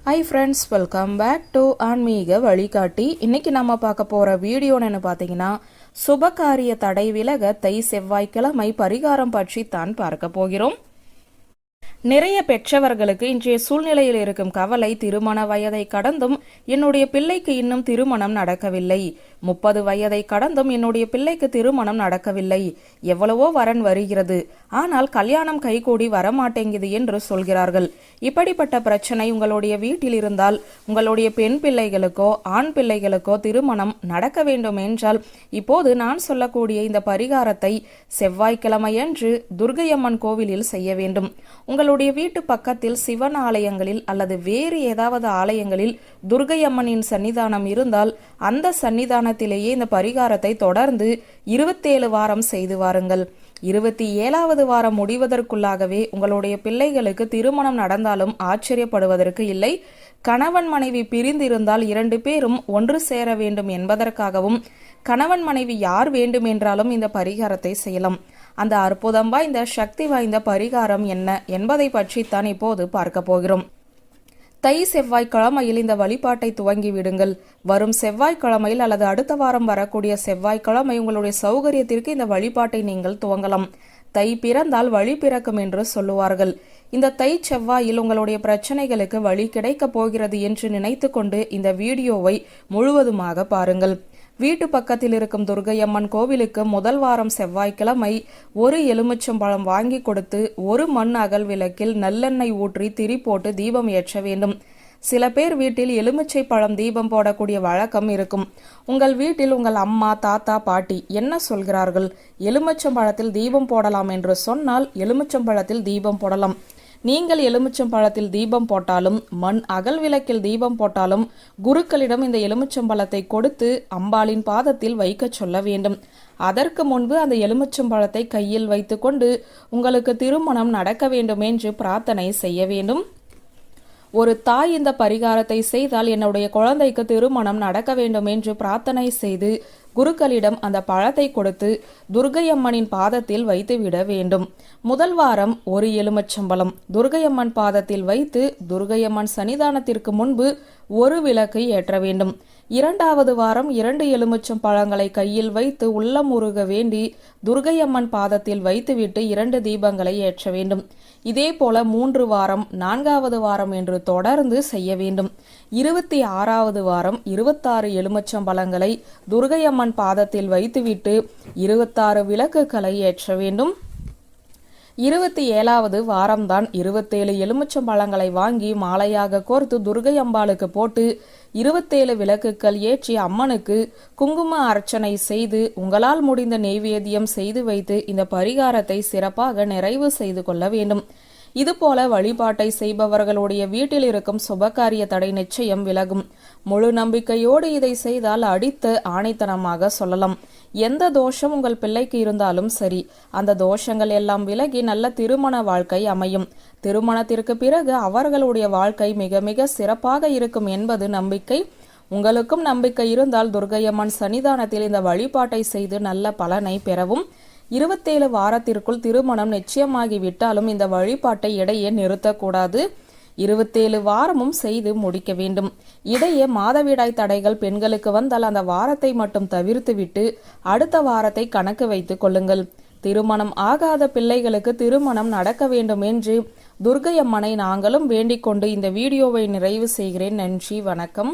Hi friends, welcome back to ஆன்மீக வழிகாட்டி. இன்னைக்கு நம்ம பார்க்க போற வீடியோன்னு பார்த்தீங்கன்னா, சுபகாரிய தடை விலக தை செவ்வாய்க்கிழமை பரிகாரம் பற்றி தான் பார்க்க போகிறோம். நிறைய பெற்றவர்களுக்கு இன்றைய சூழ்நிலையில் இருக்கும் கவலை, திருமண வயதை கடந்தும் என்னுடைய பிள்ளைக்கு இன்னும் திருமணம் நடக்கவில்லை, 30 வயதை கடந்தும் என்னுடைய பிள்ளைக்கு திருமணம் நடக்கவில்லை, எவ்வளவோ வரன் வருகிறது, ஆனால் கல்யாணம் கைகூடி வரமாட்டேங்குது என்று சொல்கிறார்கள். இப்படிப்பட்ட பிரச்சனை உங்களுடைய வீட்டில் இருந்தால், உங்களுடைய பெண் பிள்ளைகளுக்கோ ஆண் பிள்ளைகளுக்கோ திருமணம் நடக்க வேண்டும் என்றால், இப்போது நான் சொல்லக்கூடிய இந்த பரிகாரத்தை செவ்வாய்க்கிழமையன்று துர்க்கையம்மன் கோவிலில் செய்ய வேண்டும். உங்களுடைய வீட்டு பக்கத்தில் சிவன் ஆலயங்களில் அல்லது வேறு ஏதாவது ஆலயங்களில் துர்க்கையம்மனின் சன்னிதானம் இருந்தால் அந்த சன்னிதானத்திலேயே இந்த பரிகாரத்தை தொடர்ந்து 27 வாரம் செய்து வாருங்கள். 27வது வாரம் முடிவதற்குள்ளாகவே உங்களுடைய பிள்ளைகளுக்கு திருமணம் நடந்தாலும் ஆச்சரியப்படுவதற்கு இல்லை. கணவன் மனைவி பிரிந்திருந்தால் 2 பேரும் ஒன்று சேர வேண்டும் என்பதற்காகவும், கணவன் மனைவி யார் வேண்டும் என்றாலும் இந்த பரிகாரத்தை செய்யலாம். அந்த அற்புதம் வாய்ந்த சக்தி வாய்ந்த பரிகாரம் என்ன என்பதை பற்றித்தான் இப்போது பார்க்க போகிறோம். தை செவ்வாய்க்கிழமையில் இந்த வழிபாட்டை துவங்கி விடுங்கள். வரும் செவ்வாய்க்கிழமையில் அல்லது அடுத்த வாரம் வரக்கூடிய செவ்வாய்க்கிழமை உங்களுடைய சௌகரியத்திற்கு இந்த வழிபாட்டை நீங்கள் துவங்கலாம். தை பிறந்தால் வழி பிறக்கும் என்று சொல்லுவார்கள். இந்த தை செவ்வாயில் உங்களுடைய பிரச்சனைகளுக்கு வழி கிடைக்கப் போகிறது என்று நினைத்து கொண்டு இந்த வீடியோவை முழுவதுமாக பாருங்கள். வீட்டு பக்கத்தில் இருக்கும் துர்க்கையம்மன் கோவிலுக்கு முதல் வாரம் செவ்வாய்க்கிழமை ஒரு எலுமிச்சம்பழம் வாங்கி கொடுத்து ஒரு மண் அகல் விளக்கில் நல்லெண்ணெய் ஊற்றி திரி போட்டு தீபம் ஏற்ற வேண்டும். சில பேர் வீட்டில் எலுமிச்சை பழம் தீபம் போடக்கூடிய வழக்கம் இருக்கும். உங்கள் வீட்டில் உங்கள் அம்மா, தாத்தா, பாட்டி என்ன சொல்கிறார்கள்? எலுமிச்சம்பழத்தில் தீபம் போடலாம் என்று சொன்னால் எலுமிச்சம்பழத்தில் தீபம் போடலாம். நீங்கள் எலுமிச்சம்பழத்தில் தீபம் போட்டாலும், மண் அகல் விளக்கில் தீபம் போட்டாலும், குருக்களிடம் இந்த எலுமிச்சம்பழத்தை கொடுத்து அம்பாளின் பாதத்தில் வைக்க சொல்ல வேண்டும். அதற்கு முன்பு அந்த எலுமிச்சம்பழத்தை கையில் வைத்துக்கொண்டு உங்களுக்கு திருமணம் நடக்க வேண்டும் என்று பிரார்த்தனை செய்ய வேண்டும். ஒரு தாய் இந்த பரிகாரத்தை செய்தால் என்னுடைய குழந்தைக்கு திருமணம் நடக்க வேண்டும் என்று பிரார்த்தனை செய்து குருக்களிடம் அந்த பழத்தை கொடுத்து துர்க்கையம்மனின் பாதத்தில் வைத்து விட வேண்டும். முதல் வாரம் ஒரு எலுமிச்சம்பழம் துர்க்கையம்மன் பாதத்தில் வைத்து துர்க்கையம்மன் சன்னிதானத்திற்கு முன்பு ஒரு விளக்கை ஏற்ற வேண்டும். 2வது வாரம் 2 எலுமிச்சம் பழங்களை கையில் வைத்து உள்ளம் உருக வேண்டி துர்க்கையம்மன் பாதத்தில் வைத்துவிட்டு 2 தீபங்களை ஏற்ற வேண்டும். இதே போல 3 வாரம் 4வது வாரம் என்று தொடர்ந்து செய்ய வேண்டும். 26வது வாரம் 26 எலுமிச்சம் பழங்களை துர்க்கையம்மன் பாதத்தில் வைத்துவிட்டு 26 விளக்குகளை ஏற்ற வேண்டும். 27வது வாரம்தான் 27 எலுமிச்சம் பழங்களை வாங்கி மாலையாக கோர்த்து துர்க்கை அம்பாளுக்கு போட்டு 27 விளக்குகள் ஏற்றி அம்மனுக்கு குங்கும அர்ச்சனை செய்து உங்களால் முடிந்த நெய்வேத்தியம் செய்து வைத்து இந்த பரிகாரத்தை சிறப்பாக நிறைவு செய்து கொள்ள வேண்டும். இதுபோல வழிபாட்டை செய்பவர்களுடைய வீட்டில் இருக்கும் சுபகாரிய தடை நிச்சயம் விலகும். முழு நம்பிக்கையோடு இதை செய்தால் அடித்து ஆணைத்தனமாக சொல்லலாம். எந்த தோஷம் உங்கள் பிள்ளைக்கு இருந்தாலும் சரி, அந்த தோஷங்கள் எல்லாம் விலகி நல்ல திருமண வாழ்க்கை அமையும். திருமணத்திற்கு பிறகு அவர்களுடைய வாழ்க்கை மிக மிக சிறப்பாக இருக்கும் என்பது நம்பிக்கை. உங்களுக்கும் நம்பிக்கை இருந்தால் துர்க்கையம்மன் சன்னிதானத்தில் இந்த வழிபாட்டை செய்து நல்ல பலனை பெறவும். 27 வாரத்திற்குள் திருமணம் நிச்சயமாகிவிட்டாலும் இந்த வழிபாட்டை இடையே நிறுத்தக்கூடாது. 27 வாரமும் செய்து முடிக்க வேண்டும். இடையே மாதவிடாய் தடைகள் பெண்களுக்கு வந்தால் அந்த வாரத்தை மட்டும் தவிர்த்துவிட்டு அடுத்த வாரத்தை கணக்கு வைத்துக் கொள்ளுங்கள். திருமணம் ஆகாத பிள்ளைகளுக்கு திருமணம் நடக்க வேண்டும் என்று துர்க்கையம்மனை நாங்களும் வேண்டிக் கொண்டு இந்த வீடியோவை நிறைவு செய்கிறேன். நன்றி, வணக்கம்.